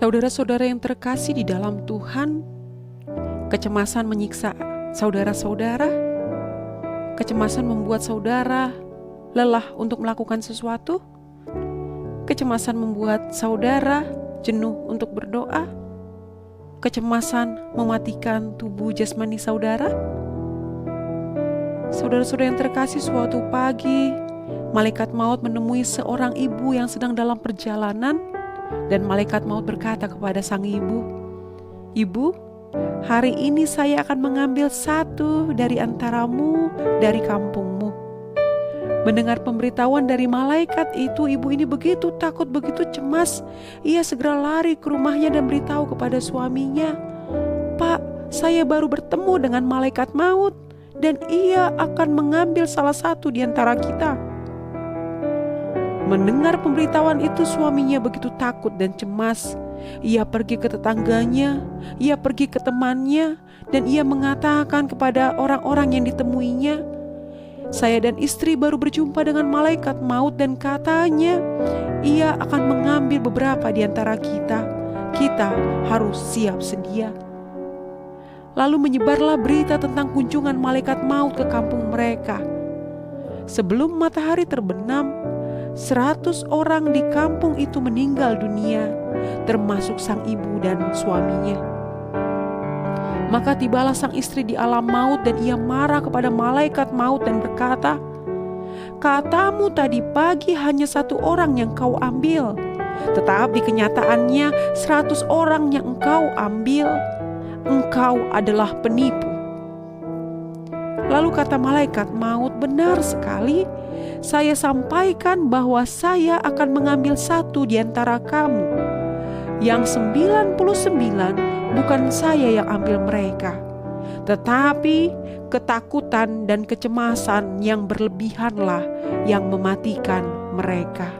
Saudara-saudara yang terkasih di dalam Tuhan, kecemasan menyiksa saudara-saudara. Kecemasan membuat saudara lelah untuk melakukan sesuatu. Kecemasan membuat saudara jenuh untuk berdoa. Kecemasan mematikan tubuh jasmani saudara. Saudara-saudara yang terkasih, suatu pagi malaikat maut menemui seorang ibu yang sedang dalam perjalanan, dan malaikat maut berkata kepada sang ibu, "Ibu, hari ini saya akan mengambil satu dari antaramu dari kampungmu." Mendengar pemberitahuan dari malaikat itu, ibu ini begitu takut, begitu cemas. Ia segera lari ke rumahnya dan beritahu kepada suaminya, "Pak, saya baru bertemu dengan malaikat maut dan ia akan mengambil salah satu di antara kita." Mendengar pemberitahuan itu, suaminya begitu takut dan cemas. Ia pergi ke tetangganya, ia pergi ke temannya, dan ia mengatakan kepada orang-orang yang ditemuinya, "Saya dan istri baru berjumpa dengan malaikat maut dan katanya ia akan mengambil beberapa di antara kita. Kita harus siap sedia." Lalu menyebarlah berita tentang kunjungan malaikat maut ke kampung mereka. Sebelum matahari terbenam, 100 orang di kampung itu meninggal dunia, termasuk sang ibu dan suaminya. Maka tibalah sang istri di alam maut dan ia marah kepada malaikat maut dan berkata, "Katamu tadi pagi hanya 1 orang yang kau ambil, tetapi kenyataannya 100 orang yang engkau ambil. Engkau adalah penipu." Lalu kata malaikat maut, "Benar sekali, saya sampaikan bahwa saya akan mengambil satu di antara kamu. Yang 99 bukan saya yang ambil mereka, tetapi ketakutan dan kecemasan yang berlebihanlah yang mematikan mereka."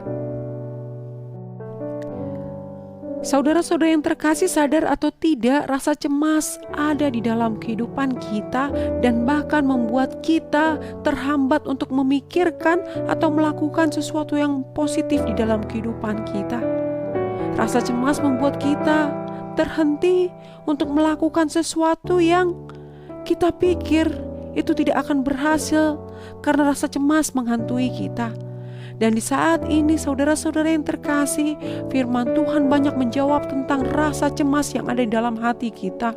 Saudara-saudara yang terkasih, sadar atau tidak, rasa cemas ada di dalam kehidupan kita dan bahkan membuat kita terhambat untuk memikirkan atau melakukan sesuatu yang positif di dalam kehidupan kita. Rasa cemas membuat kita terhenti untuk melakukan sesuatu yang kita pikir itu tidak akan berhasil karena rasa cemas menghantui kita. Dan di saat ini, saudara-saudara yang terkasih, firman Tuhan banyak menjawab tentang rasa cemas yang ada di dalam hati kita.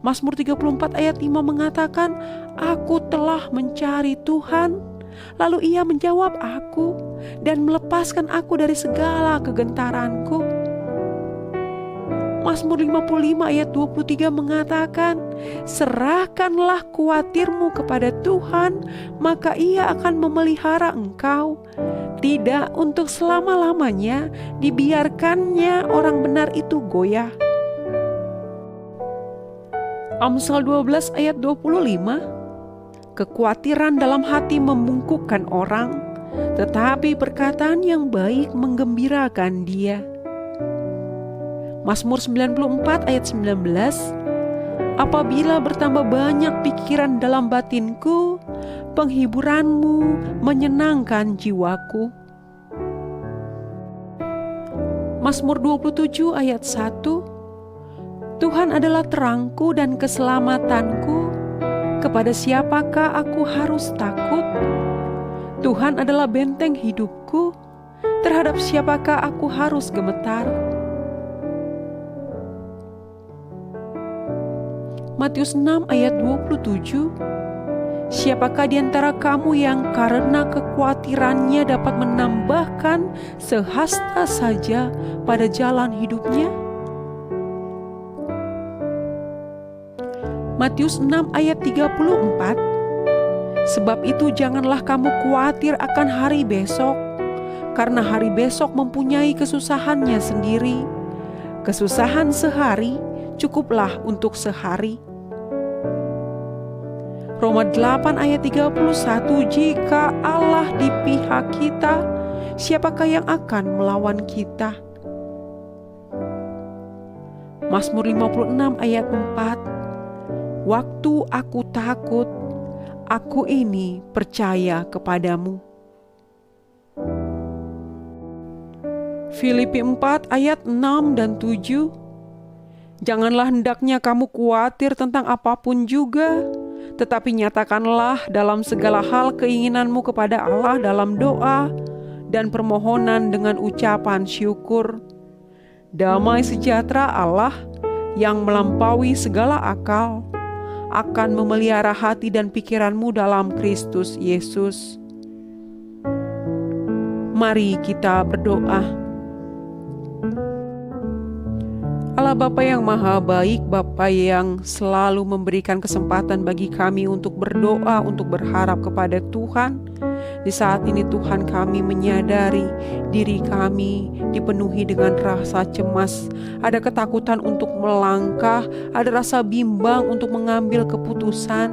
Mazmur 34 ayat 5 mengatakan, "Aku telah mencari Tuhan, lalu ia menjawab aku dan melepaskan aku dari segala kegentaranku." Mazmur 55 ayat 23 mengatakan, "Serahkanlah kuatirmu kepada Tuhan, maka ia akan memelihara engkau. Tidak untuk selama-lamanya dibiarkannya orang benar itu goyah." Amsal 12 ayat 25, "Kekhawatiran dalam hati membungkukkan orang, tetapi perkataan yang baik menggembirakan dia." Mazmur 94 ayat 19, "Apabila bertambah banyak pikiran dalam batinku, penghiburanmu menyenangkan jiwaku." Mazmur 27 ayat 1, "Tuhan adalah terangku dan keselamatanku, kepada siapakah aku harus takut? Tuhan adalah benteng hidupku, terhadap siapakah aku harus gemetar?" Matius 6 ayat 27, "Siapakah di antara kamu yang karena kekhawatirannya dapat menambahkan sehasta saja pada jalan hidupnya?" Matius 6 ayat 34, "Sebab itu janganlah kamu khawatir akan hari besok, karena hari besok mempunyai kesusahannya sendiri. Kesusahan sehari cukuplah untuk sehari." Roma 8 ayat 31, "Jika Allah di pihak kita, siapakah yang akan melawan kita?" Mazmur 56 ayat 4, "Waktu aku takut, aku ini percaya kepadamu." Filipi 4 ayat 6 dan 7. Janganlah hendaknya kamu khawatir tentang apapun juga, tetapi nyatakanlah dalam segala hal keinginanmu kepada Allah dalam doa dan permohonan dengan ucapan syukur. Damai sejahtera Allah yang melampaui segala akal akan memelihara hati dan pikiranmu dalam Kristus Yesus. Mari kita berdoa. Allah Bapa yang Maha Baik, Bapa yang selalu memberikan kesempatan bagi kami untuk berdoa, untuk berharap kepada Tuhan. Di saat ini Tuhan, kami menyadari diri kami dipenuhi dengan rasa cemas. Ada ketakutan untuk melangkah, ada rasa bimbang untuk mengambil keputusan,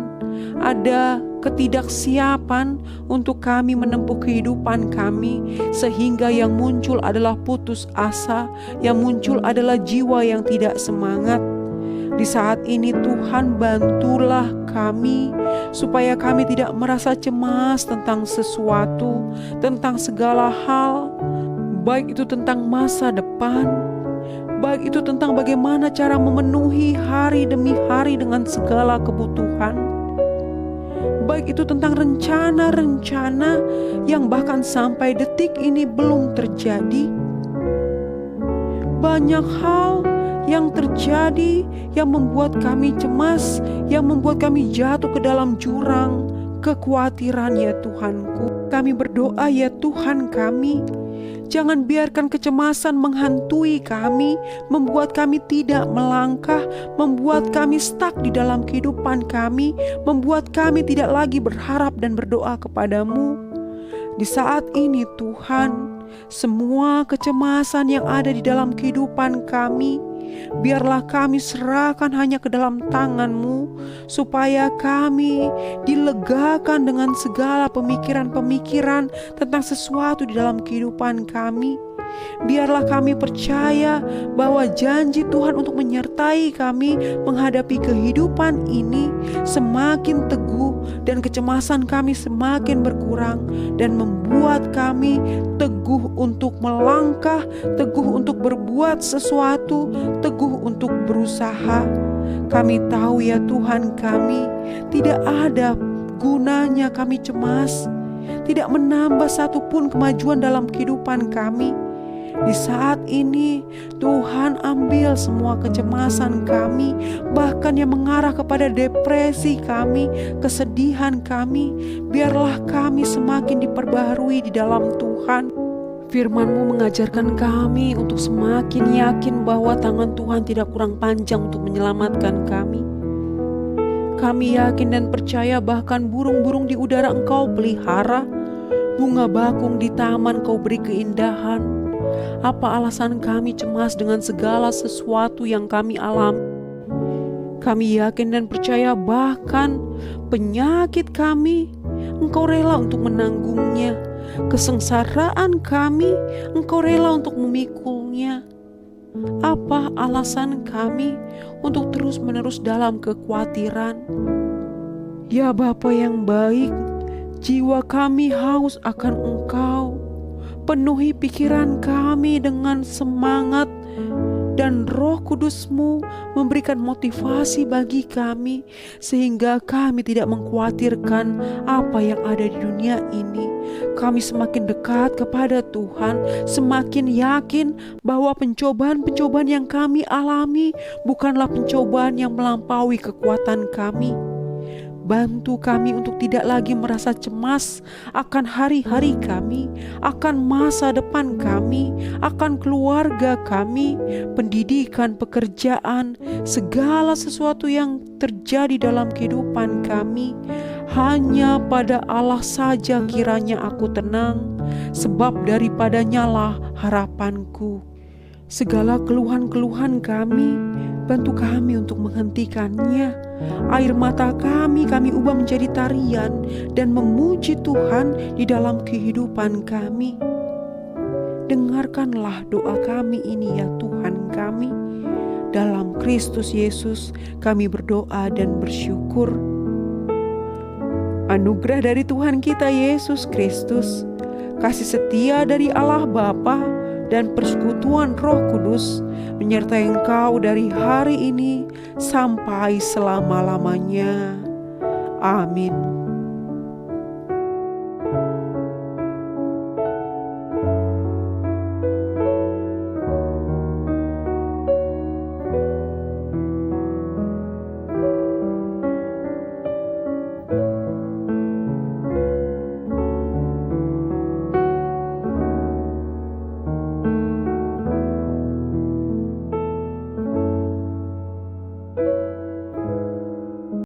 ada ketidaksiapan untuk kami menempuh kehidupan kami, sehingga yang muncul adalah putus asa, yang muncul adalah jiwa yang tidak semangat. Di saat ini Tuhan, bantulah kami supaya kami tidak merasa cemas tentang sesuatu, tentang segala hal, baik itu tentang masa depan, baik itu tentang bagaimana cara memenuhi hari demi hari dengan segala kebutuhan, baik itu tentang rencana-rencana yang bahkan sampai detik ini belum terjadi. Banyak hal yang terjadi yang membuat kami cemas, yang membuat kami jatuh ke dalam jurang kekhawatiran ya Tuhanku. Kami berdoa ya Tuhan kami, jangan biarkan kecemasan menghantui kami, membuat kami tidak melangkah, membuat kami stuck di dalam kehidupan kami, membuat kami tidak lagi berharap dan berdoa kepadamu. Di saat ini Tuhan, semua kecemasan yang ada di dalam kehidupan kami, biarlah kami serahkan hanya ke dalam tangan-Mu, supaya kami dilegakan dengan segala pemikiran-pemikiran tentang sesuatu di dalam kehidupan kami. Biarlah kami percaya bahwa janji Tuhan untuk menyertai kami menghadapi kehidupan ini semakin teguh, dan kecemasan kami semakin berkurang, dan membuat kami teguh untuk melangkah, teguh untuk berbuat sesuatu, teguh untuk berusaha. Kami tahu ya Tuhan kami, tidak ada gunanya kami cemas, tidak menambah satupun kemajuan dalam kehidupan kami. Di saat ini Tuhan, ambil semua kecemasan kami, bahkan yang mengarah kepada depresi kami, kesedihan kami. Biarlah kami semakin diperbaharui di dalam Tuhan. Firman-Mu mengajarkan kami untuk semakin yakin bahwa tangan Tuhan tidak kurang panjang untuk menyelamatkan kami. Kami yakin dan percaya bahkan burung-burung di udara Engkau pelihara, bunga bakung di taman Kau beri keindahan. Apa alasan kami cemas dengan segala sesuatu yang kami alami? Kami yakin dan percaya bahkan penyakit kami Engkau rela untuk menanggungnya. Kesengsaraan kami Engkau rela untuk memikulnya. Apa alasan kami untuk terus-menerus dalam kekhawatiran? Ya Bapa yang baik, jiwa kami haus akan Engkau. Penuhi pikiran kami dengan semangat, dan Roh Kudus-Mu memberikan motivasi bagi kami, sehingga kami tidak mengkhawatirkan apa yang ada di dunia ini. Kami semakin dekat kepada Tuhan, semakin yakin bahwa pencobaan-pencobaan yang kami alami bukanlah pencobaan yang melampaui kekuatan kami. Bantu kami untuk tidak lagi merasa cemas akan hari-hari kami, akan masa depan kami, akan keluarga kami, pendidikan, pekerjaan, segala sesuatu yang terjadi dalam kehidupan kami. Hanya pada Allah saja kiranya aku tenang, sebab daripadanya lah harapanku. Segala keluhan-keluhan kami, bantu kami untuk menghentikannya. Air mata kami ubah menjadi tarian dan memuji Tuhan di dalam kehidupan kami. Dengarkanlah doa kami ini ya Tuhan kami. Dalam Kristus Yesus kami berdoa dan bersyukur. Anugerah dari Tuhan kita Yesus Kristus, kasih setia dari Allah Bapa, dan persekutuan Roh Kudus menyertai engkau dari hari ini sampai selama-lamanya. Amin.